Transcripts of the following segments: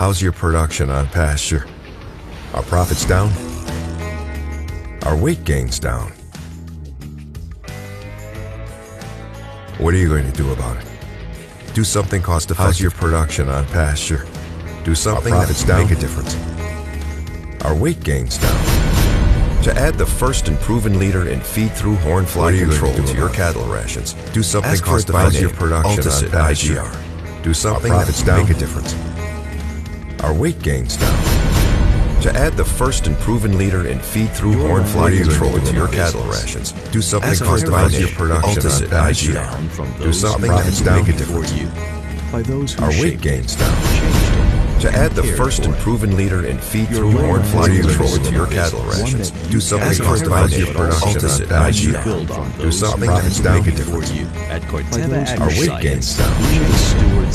How's your production on pasture? Are profits down? Are weight gains down? What are you going to do about it? Do something cost-effective. How's your production on pasture? Do something that's down. Make a difference. Are weight gains down? To add the first and proven leader in feed-through horn fly control to your cattle rations, do something cost-effective. How's your production on pasture? Do something that's down. Make a difference. Are weight gains down? To add the first and proven leader in feed-through horn fly control to your cattle rations, do something cost-effective. Your production on pasture. Do something that's down. Make a difference. Are weight gains down? To add the first and proven leader in feed-through horn fly control to your cattle rations, do something cost-effective. Your production on pasture. Do something that's down. Make a difference. Are weight gains down?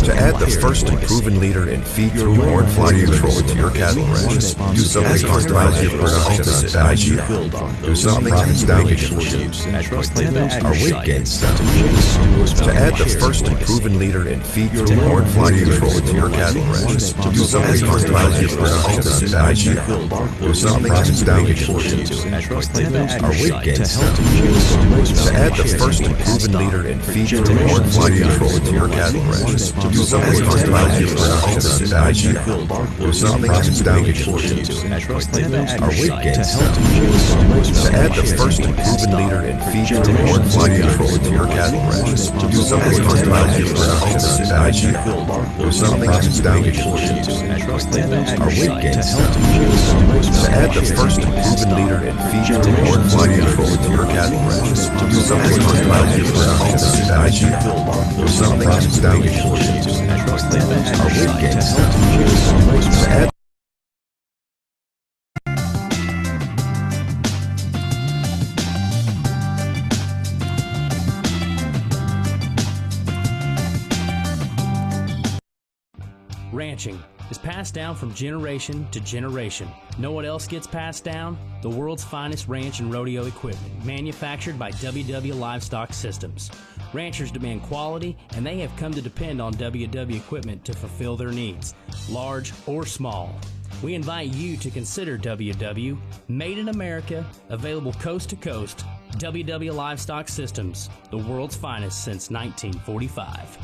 To add the first and proven leader in feed-through horn fly control to your cattle rations, do something cost-effective. Your production on pasture. Do something that's down. Make a difference. Are weight gains down? To add the first and proven leader in feed-through horn fly control to your cattle rations, do something cost-effective. Your production on pasture. Do something that's down. Make a difference. Are weight gains down? To add the first and proven leader in feed-through horn fly control to your cattle rations, do something cost-effective. Your production on pasture. Do something that's down. Make a difference. Are weight gains down? To add the first and proven leader in feed-through horn fly control to your cattle rations, do something cost-effective. Your production on pasture. Do something that's down. Make a difference. Are weight gains down? To add the first and proven leader in feed-through horn fly control to your cattle rations, do something cost-effective. Your production on pasture. Do something that's down. Make a difference. Are weight gains down? To add Ranching is passed down from generation to generation. Know what else gets passed down? The world's finest ranch and rodeo equipment, manufactured by WW Livestock Systems. Ranchers demand quality, and they have come to depend on WW equipment to fulfill their needs, large or small. We invite you to consider WW, made in America, available coast to coast. WW Livestock Systems, the world's finest since 1945.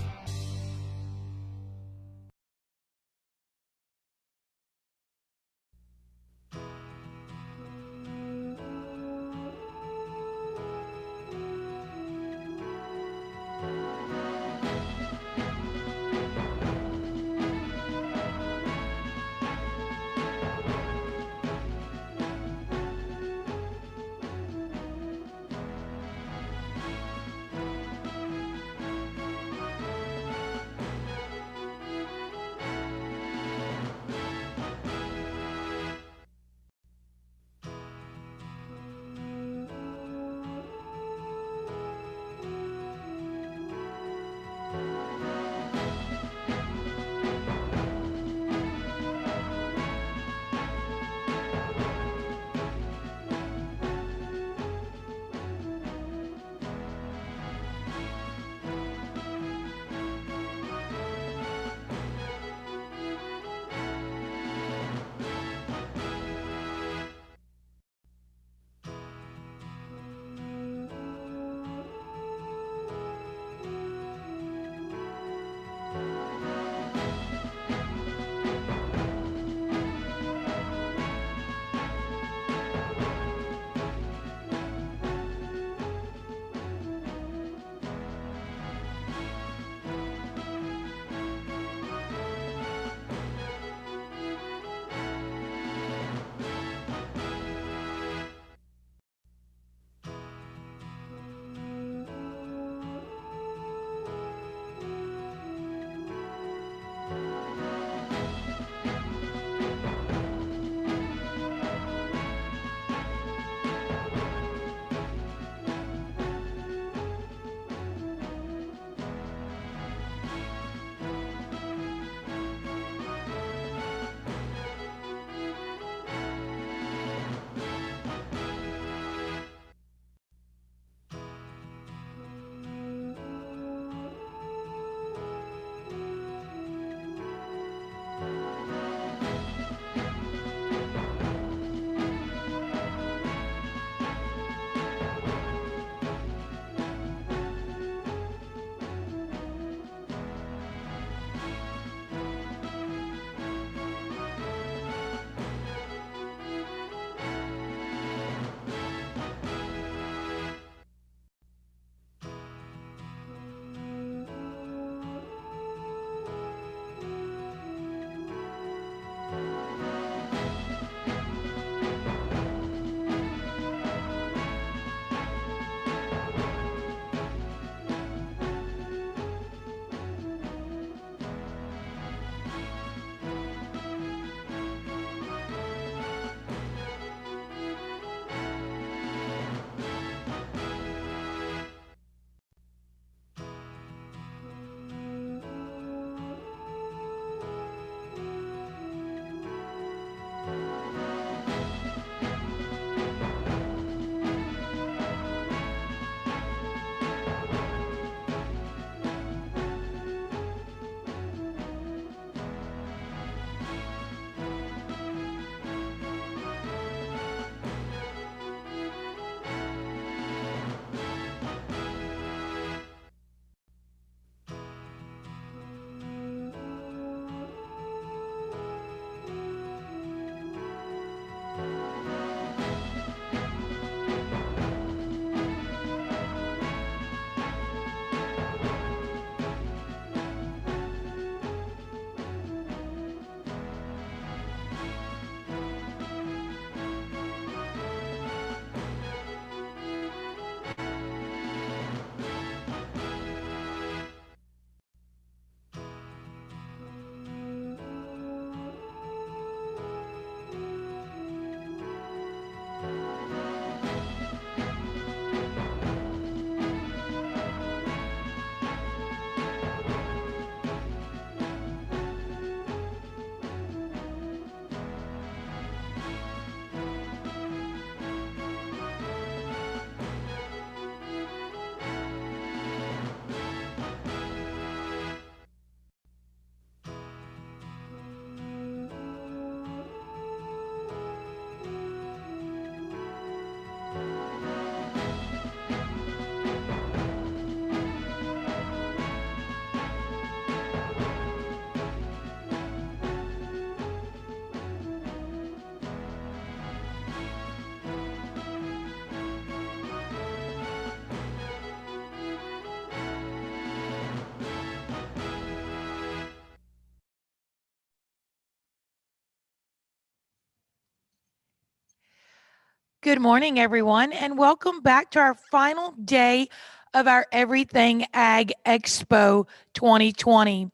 Good morning, everyone, and welcome back to our final day of our Everything Ag Expo 2020.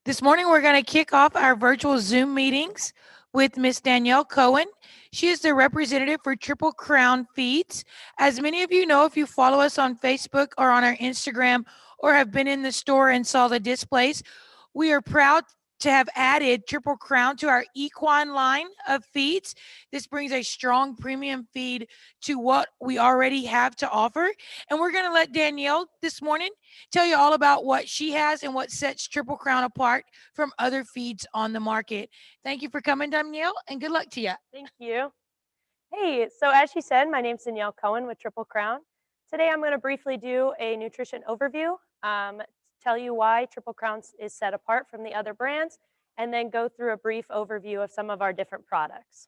This morning, we're going to kick off our virtual Zoom meetings with Miss Danielle Cohen. She is the representative for Triple Crown Feeds. As many of you know, if you follow us on Facebook or on our Instagram or have been in the store and saw the displays, we are proud to have added Triple Crown to our equine line of feeds. This brings a strong premium feed to what we already have to offer. And we're going to let Danielle this morning tell you all about what she has and what sets Triple Crown apart from other feeds on the market. Thank you for coming, Danielle, and good luck to you. Thank you. Hey, so as she said, my name's Danielle Cohen with Triple Crown. Today I'm going to briefly do a nutrition overview, tell you why Triple Crown is set apart from the other brands, and then go through a brief overview of some of our different products.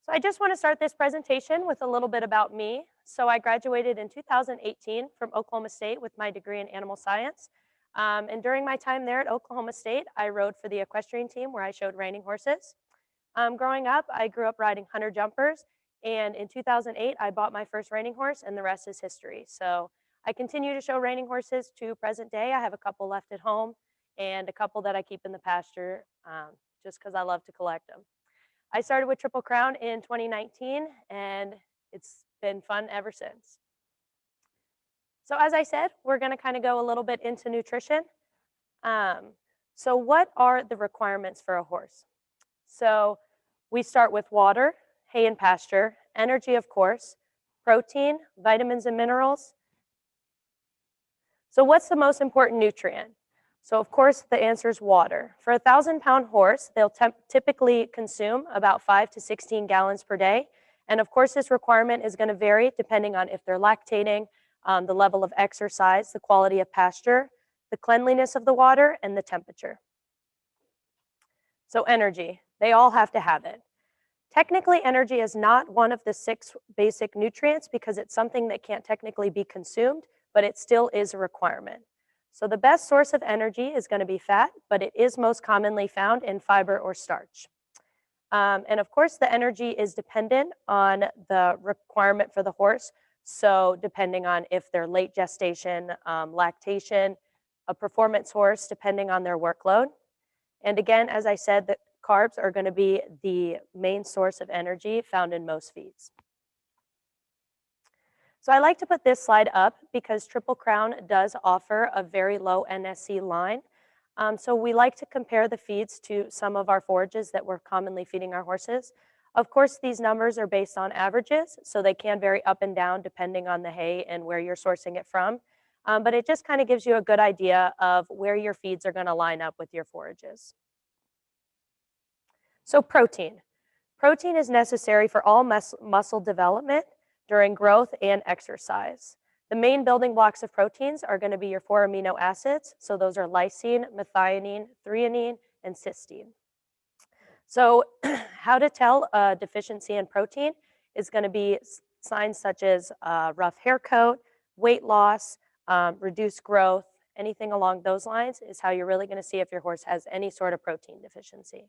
So I just want to start this presentation with a little bit about me. So I graduated in 2018 from Oklahoma State with my degree in animal science. And during my time there at Oklahoma State, I rode for the equestrian team where I showed reining horses. Growing up, I grew up riding hunter jumpers, and in 2008, I bought my first reining horse, and the rest is history. So I continue to show reining horses to present day. I have a couple left at home and a couple that I keep in the pasture just because I love to collect them. I started with Triple Crown in 2019, and it's been fun ever since. So as I said, we're going to kind of go a little bit into nutrition. So what are the requirements for a horse? So we start with water, hay and pasture, energy, of course, protein, vitamins and minerals. So what's the most important nutrient? So of course, the answer is water. For a 1,000-pound horse, they'll typically consume about 5 to 16 gallons per day. And of course, this requirement is going to vary depending on if they're lactating, the level of exercise, the quality of pasture, the cleanliness of the water, and the temperature. So energy, they all have to have it. Technically, energy is not one of the 6 basic nutrients because it's something that can't technically be consumed, but it still is a requirement. So the best source of energy is going to be fat, but it is most commonly found in fiber or starch. And of course, the energy is dependent on the requirement for the horse. So depending on if they're late gestation, lactation, a performance horse, depending on their workload. And again, as I said, the carbs are going to be the main source of energy found in most feeds. So I like to put this slide up because Triple Crown does offer a very low NSC line. So we like to compare the feeds to some of our forages that we're commonly feeding our horses. Of course, these numbers are based on averages, so they can vary up and down depending on the hay and where you're sourcing it from. But it just kind of gives you a good idea of where your feeds are going to line up with your forages. So protein. Protein is necessary for all muscle development during growth and exercise. The main building blocks of proteins are going to be your 4 amino acids. So those are lysine, methionine, threonine, and cysteine. So how to tell a deficiency in protein is going to be signs such as rough hair coat, weight loss, reduced growth, anything along those lines is how you're really going to see if your horse has any sort of protein deficiency.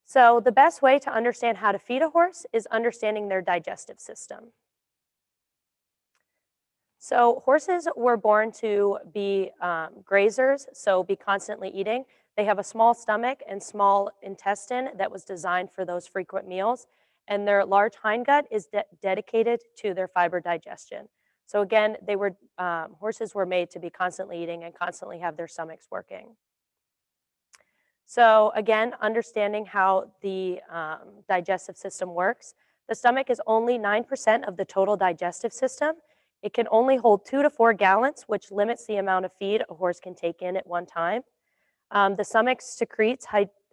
So the best way to understand how to feed a horse is understanding their digestive system. So horses were born to be grazers, so be constantly eating. They have a small stomach and small intestine that was designed for those frequent meals, and their large hindgut is dedicated to their fiber digestion. So again, horses were made to be constantly eating and constantly have their stomachs working. So again, understanding how the digestive system works. The stomach is only 9% of the total digestive system. It can only hold 2 to 4 gallons, which limits the amount of feed a horse can take in at one time. The stomach secretes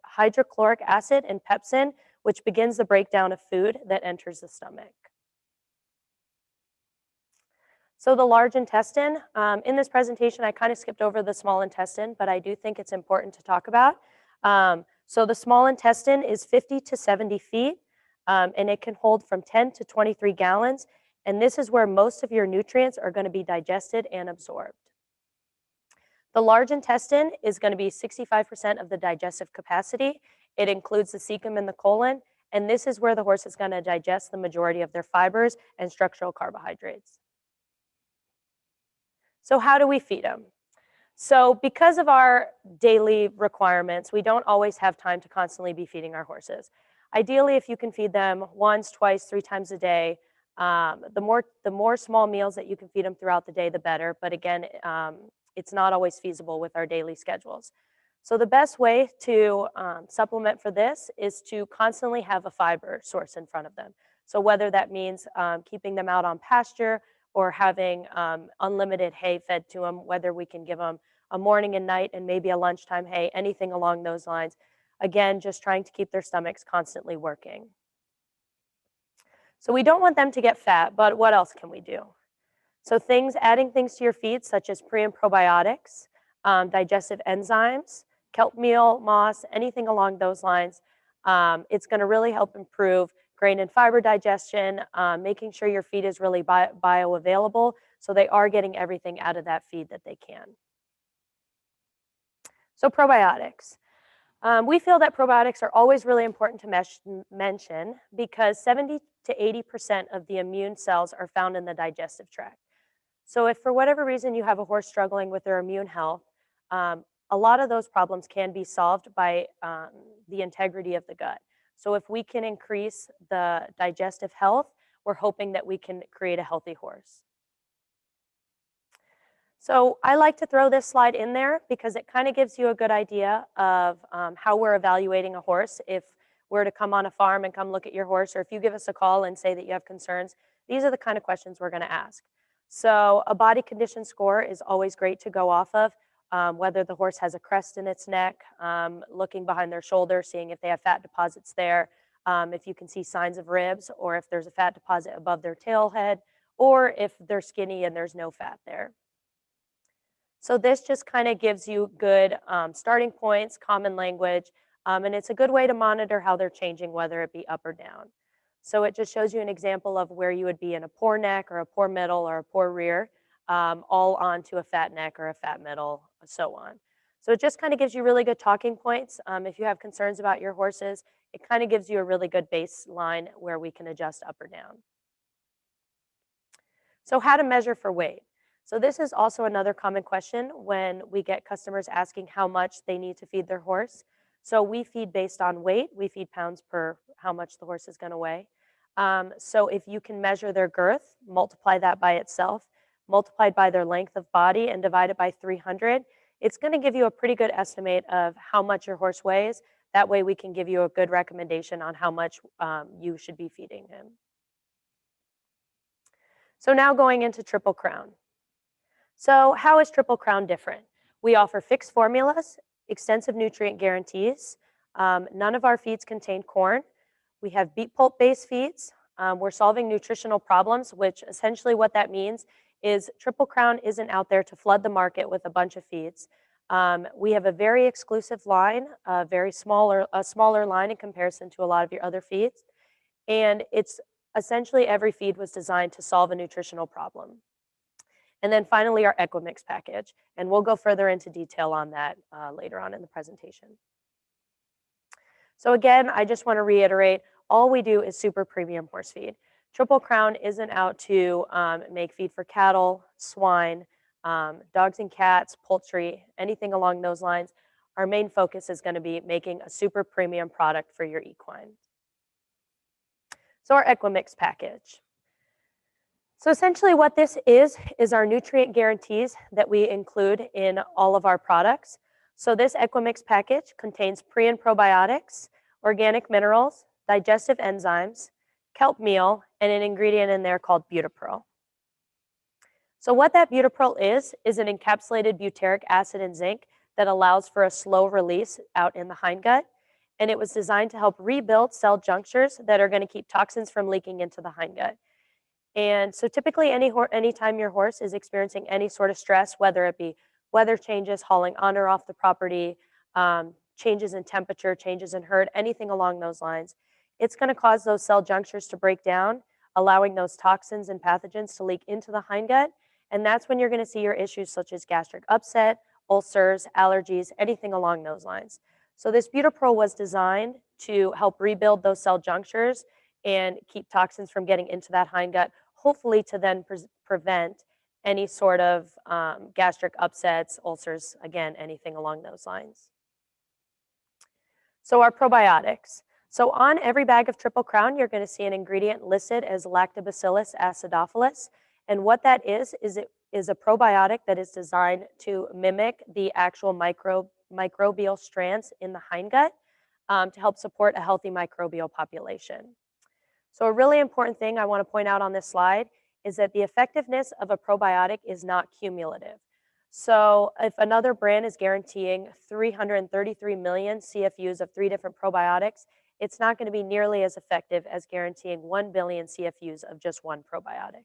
hydrochloric acid and pepsin, which begins the breakdown of food that enters the stomach. So the large intestine, in this presentation, I kind of skipped over the small intestine, but I do think it's important to talk about. So the small intestine is 50 to 70 feet, and it can hold from 10 to 23 gallons. And this is where most of your nutrients are going to be digested and absorbed. The large intestine is going to be 65% of the digestive capacity. It includes the cecum and the colon, And this is where the horse is going to digest the majority of their fibers and structural carbohydrates. So how do we feed them? So because of our daily requirements, we don't always have time to constantly be feeding our horses. Ideally, if you can feed them once, twice, 3 times a day, the more small meals that you can feed them throughout the day, the better. But again, it's not always feasible with our daily schedules. So the best way to supplement for this is to constantly have a fiber source in front of them. So whether that means keeping them out on pasture or having unlimited hay fed to them, whether we can give them a morning and night and maybe a lunchtime hay, anything along those lines. Again, just trying to keep their stomachs constantly working. So we don't want them to get fat, but what else can we do? So adding things to your feed such as pre and probiotics, digestive enzymes, kelp meal, moss, anything along those lines. It's going to really help improve grain and fiber digestion, making sure your feed is really bioavailable so they are getting everything out of that feed that they can. So probiotics. We feel that probiotics are always really important to mention because 70 to 80% of the immune cells are found in the digestive tract. So if for whatever reason you have a horse struggling with their immune health, a lot of those problems can be solved by the integrity of the gut. So if we can increase the digestive health, we're hoping that we can create a healthy horse. So I like to throw this slide in there because it kind of gives you a good idea of how we're evaluating a horse. If we're to come on a farm and come look at your horse, or if you give us a call and say that you have concerns, these are the kind of questions we're going to ask. So a body condition score is always great to go off of, whether the horse has a crest in its neck, looking behind their shoulder, seeing if they have fat deposits there, if you can see signs of ribs, or if there's a fat deposit above their tail head, or if they're skinny and there's no fat there. So this just kind of gives you good starting points, common language, and it's a good way to monitor how they're changing, whether it be up or down. So it just shows you an example of where you would be in a poor neck or a poor middle or a poor rear, all onto a fat neck or a fat middle, so on. So it just kind of gives you really good talking points. If you have concerns about your horses, it kind of gives you a really good baseline where we can adjust up or down. So how to measure for weight. So this is also another common question when we get customers asking how much they need to feed their horse. So we feed based on weight. We feed pounds per how much the horse is going to weigh. So if you can measure their girth, multiply that by itself, multiplied by their length of body and divide it by 300, it's going to give you a pretty good estimate of how much your horse weighs. That way we can give you a good recommendation on how much you should be feeding him. So now going into Triple Crown. So how is Triple Crown different? We offer fixed formulas, extensive nutrient guarantees. None of our feeds contain corn. We have beet pulp-based feeds. We're solving nutritional problems, which essentially what that means is Triple Crown isn't out there to flood the market with a bunch of feeds. We have a very exclusive line, a smaller line in comparison to a lot of your other feeds. And it's essentially every feed was designed to solve a nutritional problem. And then finally, our Equimix package. And we'll go further into detail on that later on in the presentation. So again, I just want to reiterate, all we do is super premium horse feed. Triple Crown isn't out to make feed for cattle, swine, dogs and cats, poultry, anything along those lines. Our main focus is going to be making a super premium product for your equine. So our Equimix package. So essentially what this is our nutrient guarantees that we include in all of our products. So this Equimix package contains pre and probiotics, organic minerals, digestive enzymes, kelp meal, and an ingredient in there called Butapearl. So what that Butapearl is an encapsulated butyric acid and zinc that allows for a slow release out in the hindgut. And it was designed to help rebuild cell junctures that are going to keep toxins from leaking into the hindgut. And so typically anytime your horse is experiencing any sort of stress, whether it be weather changes, hauling on or off the property, changes in temperature, changes in herd, anything along those lines, it's going to cause those cell junctures to break down, allowing those toxins and pathogens to leak into the hindgut. And that's when you're going to see your issues such as gastric upset, ulcers, allergies, anything along those lines. So this Butapearl was designed to help rebuild those cell junctures and keep toxins from getting into that hindgut, hopefully to then prevent any sort of gastric upsets, ulcers, again, anything along those lines. So our probiotics. So on every bag of Triple Crown, you're going to see an ingredient listed as Lactobacillus acidophilus. And what that is it is a probiotic that is designed to mimic the actual microbial strands in the hindgut to help support a healthy microbial population. So a really important thing I want to point out on this slide is that the effectiveness of a probiotic is not cumulative. So if another brand is guaranteeing 333 million CFUs of 3 different probiotics, it's not going to be nearly as effective as guaranteeing 1 billion CFUs of just one probiotic.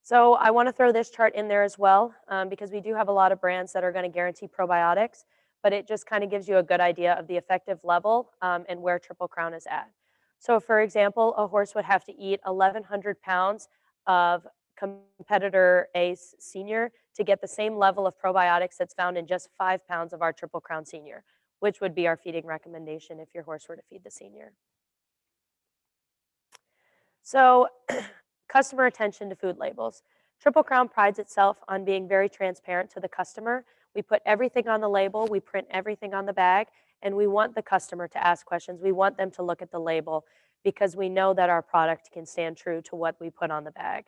So I want to throw this chart in there as well because we do have a lot of brands that are going to guarantee probiotics, but it just kind of gives you a good idea of the effective level and where Triple Crown is at. So for example, a horse would have to eat 1,100 pounds of competitor A Senior to get the same level of probiotics that's found in just 5 pounds of our Triple Crown Senior, which would be our feeding recommendation if your horse were to feed the Senior. So customer attention to food labels. Triple Crown prides itself on being very transparent to the customer. We put everything on the label, we print everything on the bag, and we want the customer to ask questions. We want them to look at the label because we know that our product can stand true to what we put on the bag.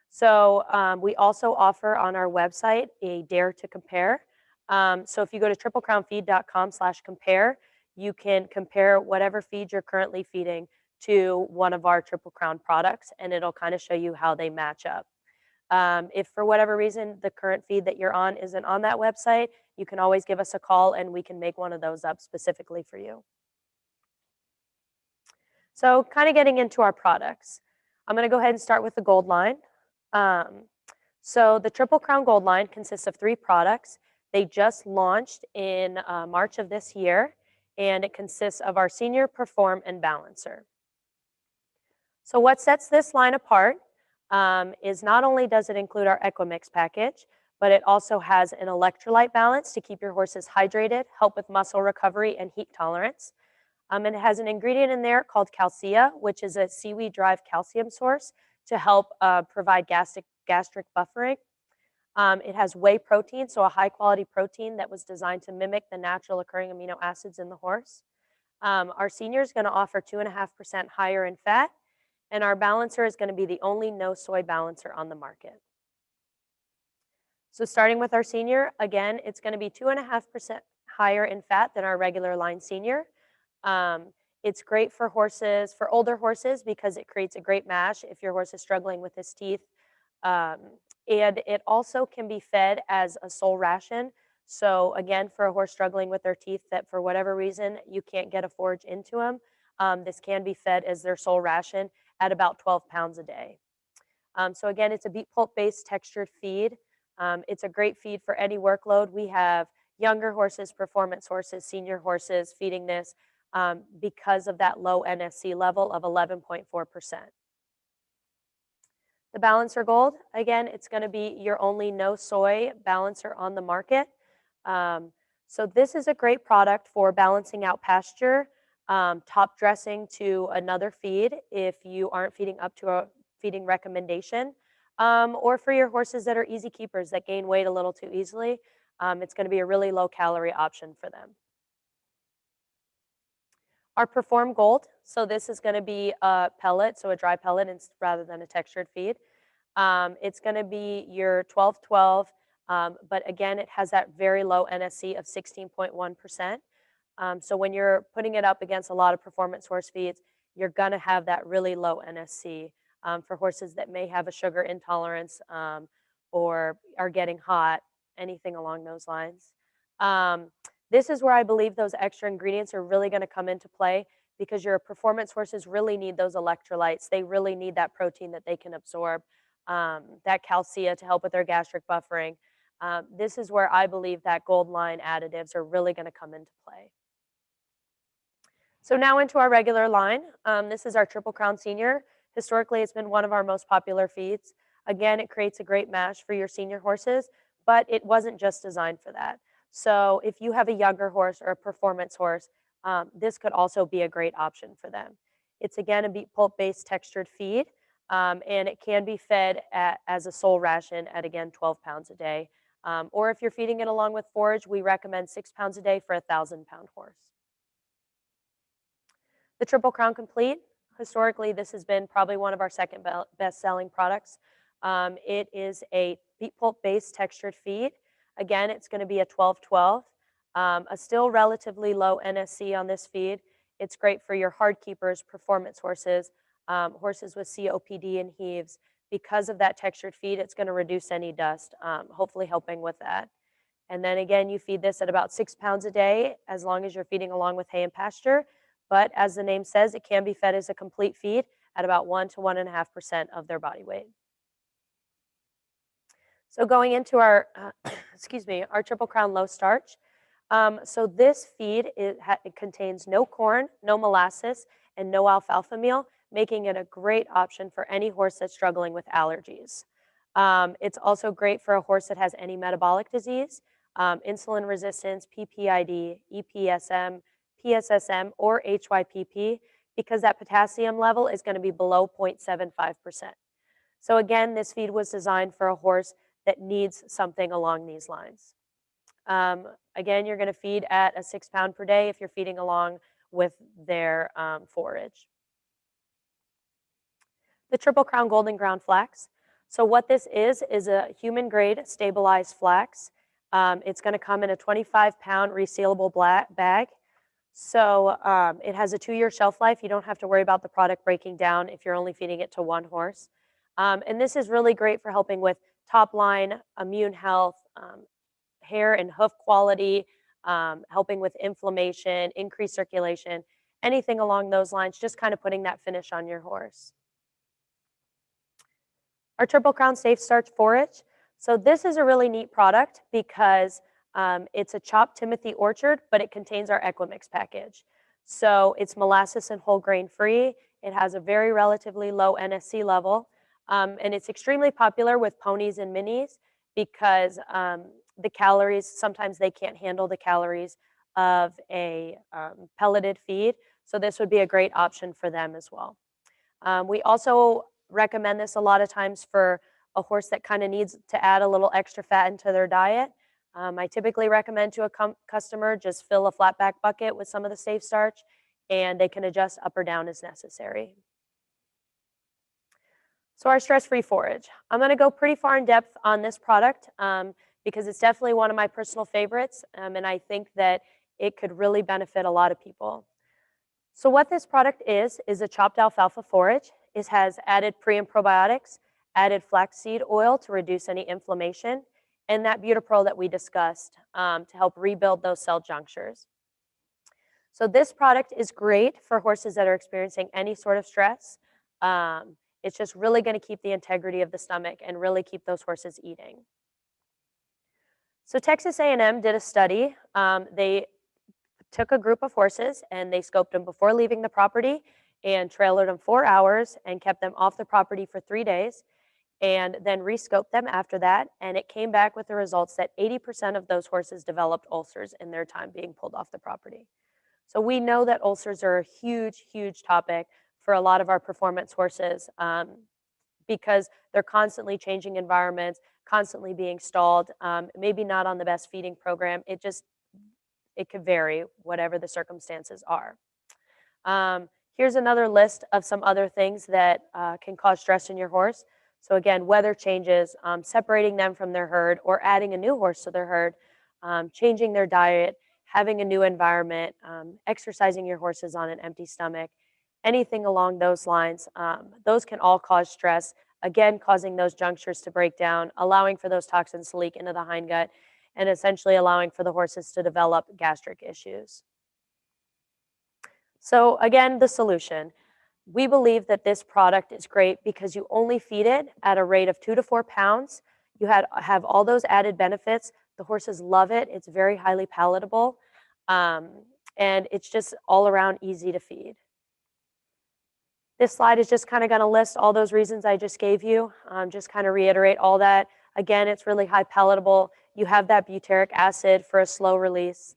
So we also offer on our website a Dare to Compare. So if you go to triplecrownfeed.com/compare, you can compare whatever feed you're currently feeding to one of our Triple Crown products, and it'll kind of show you how they match up. If for whatever reason the current feed that you're on isn't on that website, you can always give us a call and we can make one of those up specifically for you. So kind of getting into our products. I'm going to go ahead and start with the Gold line. So the Triple Crown Gold line consists of 3 products. They just launched in March of this year, and it consists of our Senior, Perform, and Balancer. So what sets this line apart is not only does it include our Equimix package, but it also has an electrolyte balance to keep your horses hydrated, help with muscle recovery and heat tolerance. And it has an ingredient in there called Calcia, which is a seaweed-derived calcium source to help provide gastric buffering. It has whey protein, so a high-quality protein that was designed to mimic the natural occurring amino acids in the horse. Our Senior is going to offer 2.5% higher in fat, and our Balancer is going to be the only no soy balancer on the market. So starting with our Senior, again, it's going to be 2.5% higher in fat than our regular line Senior. It's great for horses, for older horses, because it creates a great mash if your horse is struggling with his teeth. And it also can be fed as a sole ration. So again, for a horse struggling with their teeth that for whatever reason you can't get a forage into them, this can be fed as their sole ration at about 12 pounds a day. So again, it's a beet pulp-based textured feed. It's a great feed for any workload. We have younger horses, performance horses, senior horses feeding this because of that low NSC level of 11.4%. The Balancer Gold, again, it's going to be your only no soy balancer on the market. So this is a great product for balancing out pasture, top dressing to another feed if you aren't feeding up to a feeding recommendation, or for your horses that are easy keepers that gain weight a little too easily. It's going to be a really low calorie option for them. Our Perform Gold, so this is going to be a pellet, so a dry pellet rather than a textured feed. It's going to be your 12-12, but again, it has that very low NSC of 16.1%. So when you're putting it up against a lot of performance horse feeds, you're going to have that really low NSC for horses that may have a sugar intolerance or are getting hot, anything along those lines. This is where I believe those extra ingredients are really going to come into play because your performance horses really need those electrolytes. They really need that protein that they can absorb, that calcia to help with their gastric buffering. This is where I believe that Gold line additives are really going to come into play. So now into our regular line. This is our Triple Crown Senior. Historically, it's been one of our most popular feeds. Again, it creates a great mash for your senior horses, but it wasn't just designed for that. So if you have a younger horse or a performance horse, this could also be a great option for them. It's again a beet pulp-based textured feed, and it can be fed as a sole ration at, again, 12 pounds a day. Or if you're feeding it along with forage, we recommend 6 pounds a day for a 1,000-pound horse. The Triple Crown Complete, historically, this has been probably one of our second best-selling products. It is a beet pulp-based textured feed. Again, it's going to be a 12-12, a still relatively low NSC on this feed. It's great for your hard keepers, performance horses, horses with COPD and heaves. Because of that textured feed, it's going to reduce any dust, hopefully helping with that. And then again, you feed this at about 6 pounds a day, as long as you're feeding along with hay and pasture. But as the name says, it can be fed as a complete feed at about 1 to 1.5% of their body weight. So going into our, our Triple Crown Low Starch. So this feed, it contains no corn, no molasses, and no alfalfa meal, making it a great option for any horse that's struggling with allergies. It's also great for a horse that has any metabolic disease, insulin resistance, PPID, EPSM, PSSM, or HYPP, because that potassium level is going to be below 0.75%. So again, this feed was designed for a horse that needs something along these lines. Again, you're going to feed at a 6 pound per day if you're feeding along with their forage. The Triple Crown Golden Ground Flax. So what this is a human grade stabilized flax. It's going to come in a 25-pound resealable bag. So it has a 2-year shelf life. You don't have to worry about the product breaking down if you're only feeding it to one horse. And this is really great for helping with top line, immune health, hair and hoof quality, helping with inflammation, increased circulation, anything along those lines, just kind of putting that finish on your horse. Our Triple Crown Safe Starch Forage. So this is a really neat product because it's a chopped Timothy orchard, but it contains our Equimix package. So it's molasses and whole grain free. It has a very relatively low NSC level. And it's extremely popular with ponies and minis because the calories, sometimes they can't handle the calories of a pelleted feed. So this would be a great option for them as well. We also recommend this a lot of times for a horse that kind of needs to add a little extra fat into their diet. I typically recommend to a customer just fill a flatback bucket with some of the safe starch, and they can adjust up or down as necessary. So our stress-free forage. I'm going to go pretty far in depth on this product because it's definitely one of my personal favorites, and I think that it could really benefit a lot of people. So what this product is a chopped alfalfa forage. It has added pre and probiotics, added flaxseed oil to reduce any inflammation, and that Butaprol that we discussed to help rebuild those cell junctures. So this product is great for horses that are experiencing any sort of stress. It's just really going to keep the integrity of the stomach and really keep those horses eating. So Texas A&M did a study. They took a group of horses and they scoped them before leaving the property and trailered them 4 hours and kept them off the property for 3 days and then re-scoped them after that. And it came back with the results that 80% of those horses developed ulcers in their time being pulled off the property. So we know that ulcers are a huge, huge topic for a lot of our performance horses because they're constantly changing environments, constantly being stalled, maybe not on the best feeding program. It could vary, whatever the circumstances are. Here's another list of some other things that can cause stress in your horse. So again, weather changes, separating them from their herd or adding a new horse to their herd, changing their diet, having a new environment, exercising your horses on an empty stomach, anything along those lines. Those can all cause stress, again, causing those junctures to break down, allowing for those toxins to leak into the hindgut, and essentially allowing for the horses to develop gastric issues. So again, the solution. We believe that this product is great because you only feed it at a rate of 2 to 4 pounds. You have all those added benefits. The horses love it. It's very highly palatable. And it's just all around easy to feed. This slide is just kind of going to list all those reasons I just gave you. Just kind of reiterate all that. Again, it's really high palatable. You have that butyric acid for a slow release.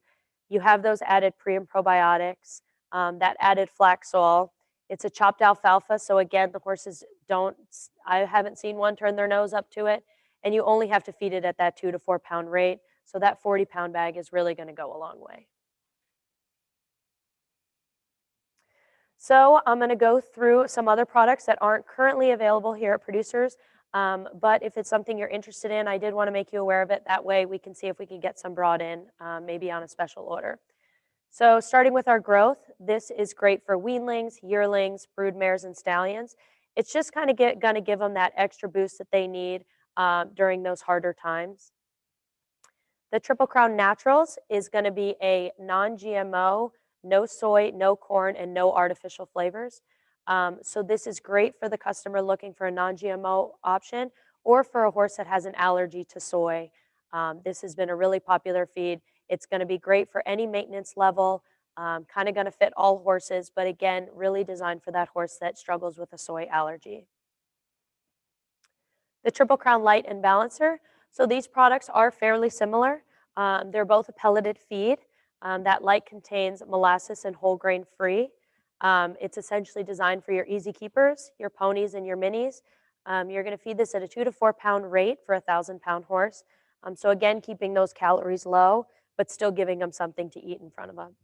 You have those added pre and probiotics, that added Flaxol. It's a chopped alfalfa, so again, the horses I haven't seen one turn their nose up to it, and you only have to feed it at that 2 to 4 pound rate, so that 40-pound bag is really going to go a long way. So I'm going to go through some other products that aren't currently available here at Producers, but if it's something you're interested in, I did want to make you aware of it. That way we can see if we can get some brought in, maybe on a special order. So starting with our growth, this is great for weanlings, yearlings, broodmares, and stallions. It's just kind of going to give them that extra boost that they need during those harder times. The Triple Crown Naturals is going to be a non-GMO, no soy, no corn, and no artificial flavors. So this is great for the customer looking for a non-GMO option or for a horse that has an allergy to soy. This has been a really popular feed. It's going to be great for any maintenance level, kind of going to fit all horses, but again, really designed for that horse that struggles with a soy allergy. The Triple Crown Light and Balancer. So these products are fairly similar. They're both a pelleted feed. That light contains molasses and whole grain free. It's essentially designed for your easy keepers, your ponies and your minis. You're going to feed this at a 2 to 4 pound rate for a 1,000-pound horse. So again, keeping those calories low, but still giving them something to eat in front of them.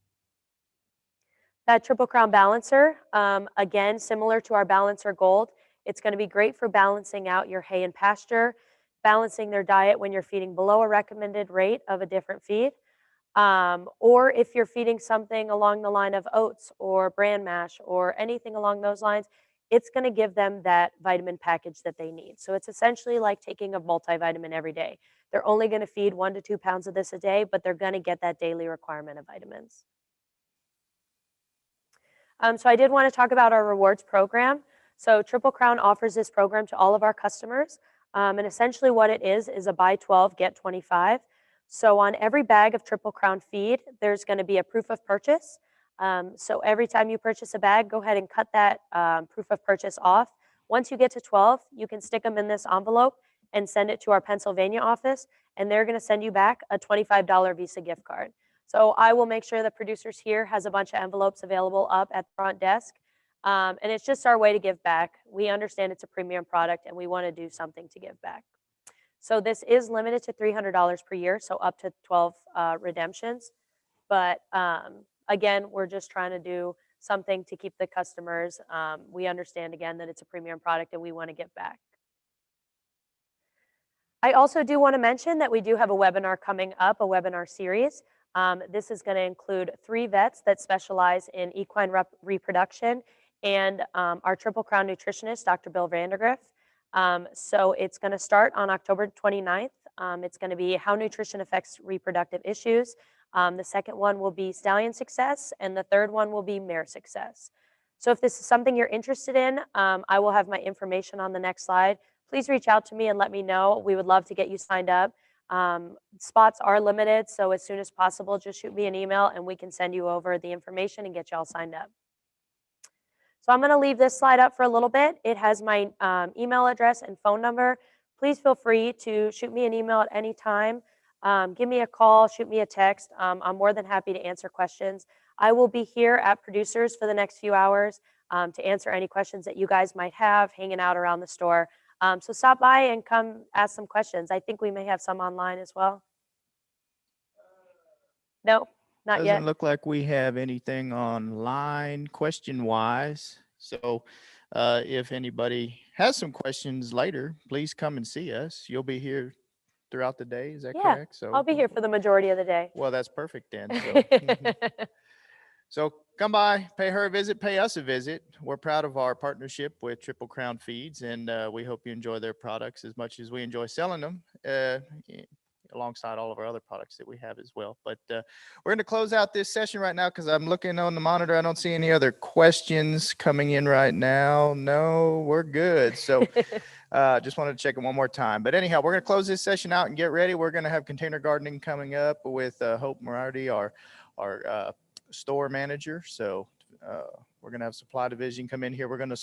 That Triple Crown Balancer, again, similar to our Balancer Gold, it's going to be great for balancing out your hay and pasture, balancing their diet when you're feeding below a recommended rate of a different feed, or if you're feeding something along the line of oats or bran mash or anything along those lines, it's going to give them that vitamin package that they need. So it's essentially like taking a multivitamin every day. They're only going to feed 1 to 2 pounds of this a day, but they're going to get that daily requirement of vitamins. So I did want to talk about our rewards program. So Triple Crown offers this program to all of our customers. And essentially what it is a buy 12, get 25. So on every bag of Triple Crown feed, there's going to be a proof of purchase. So every time you purchase a bag, go ahead and cut that proof of purchase off. Once you get to 12, you can stick them in this envelope and send it to our Pennsylvania office, and they're going to send you back a $25 Visa gift card. So I will make sure that Producers here has a bunch of envelopes available up at the front desk. And it's just our way to give back. We understand it's a premium product and we want to do something to give back. So this is limited to $300 per year, so up to 12 redemptions. But again, we're just trying to do something to keep the customers. We understand, again, that it's a premium product and we want to give back. I also do want to mention that we do have a webinar coming up, a webinar series. This is going to include 3 vets that specialize in equine reproduction and our Triple Crown nutritionist, Dr. Bill Vandergriff. So it's going to start on October 29th. It's going to be how nutrition affects reproductive issues. The second one will be stallion success, and the third one will be mare success. So if this is something you're interested in, I will have my information on the next slide. Please reach out to me and let me know. We would love to get you signed up. Spots are limited, so as soon as possible, just shoot me an email and we can send you over the information and get you all signed up. So I'm going to leave this slide up for a little bit. It has my email address and phone number. Please feel free to shoot me an email at any time. Give me a call, shoot me a text. I'm more than happy to answer questions. I will be here at Producers for the next few hours to answer any questions that you guys might have hanging out around the store. So stop by and come ask some questions. I think we may have some online as well. No, not yet. Doesn't look like we have anything online question-wise. So if anybody has some questions later, please come and see us. You'll be here throughout the day. Is that correct? So I'll be here for the majority of the day. Well, that's perfect then. So, so come by, pay her a visit, pay us a visit. We're proud of our partnership with Triple Crown Feeds, and we hope you enjoy their products as much as we enjoy selling them, alongside all of our other products that we have as well. But we're going to close out this session right now because I'm looking on the monitor. I don't see any other questions coming in right now. No, we're good. So just wanted to check it one more time. But anyhow, we're going to close this session out and get ready. We're going to have container gardening coming up with Hope Moriarty, our store manager. So we're going to have supply division come in here. We're going to